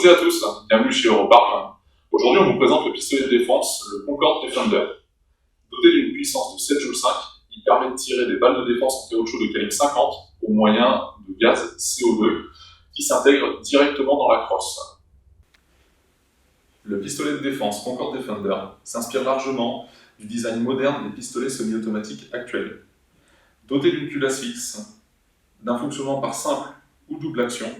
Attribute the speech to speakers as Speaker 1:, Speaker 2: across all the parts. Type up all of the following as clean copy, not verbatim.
Speaker 1: toutes et à tous, bienvenue chez Europarm. Aujourd'hui, on vous présente le pistolet de défense, le Concorde Defender. Doté d'une puissance de 7 Joule 5, il permet de tirer des balles de défense en caoutchouc de calibre 50 au moyen de gaz CO2 qui s'intègre directement dans la crosse. Le pistolet de défense Concorde Defender s'inspire largement du design moderne des pistolets semi-automatiques actuels. Doté d'une culasse fixe, d'un fonctionnement par simple ou double action,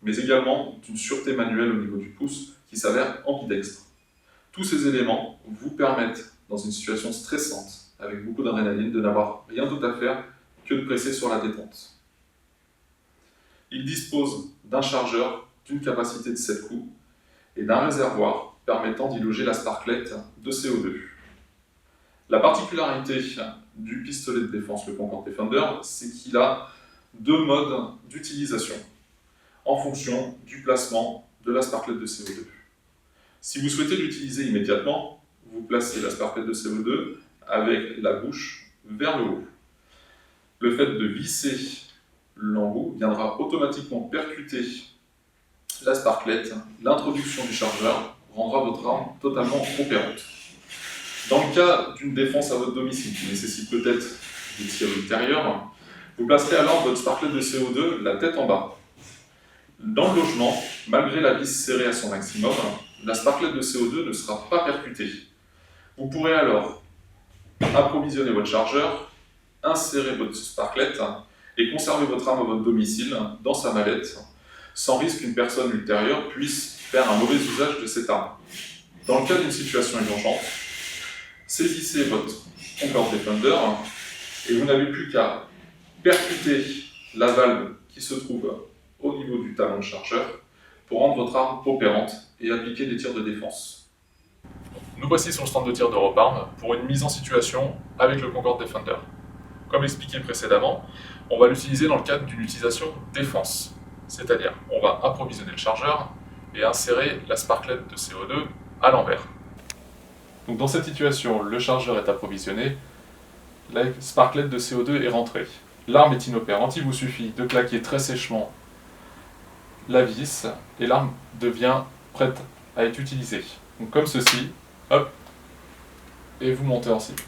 Speaker 1: mais également d'une sûreté manuelle au niveau du pouce qui s'avère ambidextre. Tous ces éléments vous permettent, dans une situation stressante, avec beaucoup d'adrénaline, de n'avoir rien d'autre à faire que de presser sur la détente. Il dispose d'un chargeur d'une capacité de 7 coups et d'un réservoir permettant d'y loger la sparklette de CO2. La particularité du pistolet de défense, le Concorde Defender, c'est qu'il a deux modes d'utilisation en fonction du placement de la sparklette de CO2. Si vous souhaitez l'utiliser immédiatement, vous placez la sparklette de CO2 avec la bouche vers le haut. Le fait de visser l'embout viendra automatiquement percuter la sparklette. L'introduction du chargeur rendra votre arme totalement opérante. Dans le cas d'une défense à votre domicile qui nécessite peut-être des tirs ultérieurs, vous placerez alors votre sparklette de CO2 la tête en bas. Dans le logement, malgré la vis serrée à son maximum, la sparklette de CO2 ne sera pas percutée. Vous pourrez alors approvisionner votre chargeur, insérer votre sparklette et conserver votre arme à votre domicile dans sa mallette, sans risque qu'une personne ultérieure puisse faire un mauvais usage de cette arme. Dans le cas d'une situation urgente, saisissez votre Concorde Defender et vous n'avez plus qu'à percuter la valve qui se trouve au niveau du talon de chargeur pour rendre votre arme opérante et appliquer des tirs de défense. Nous voici sur le stand de tir d'Europarm pour une mise en situation avec le Concorde Defender. Comme expliqué précédemment, on va l'utiliser dans le cadre d'une utilisation défense, c'est-à-dire on va approvisionner le chargeur et insérer la sparklette de CO2 à l'envers. Donc dans cette situation, le chargeur est approvisionné, la sparklette de CO2 est rentrée. L'arme est inopérante, il vous suffit de claquer très sèchement la vis et l'arme devient prête à être utilisée. Donc comme ceci, hop, et vous montez en cible.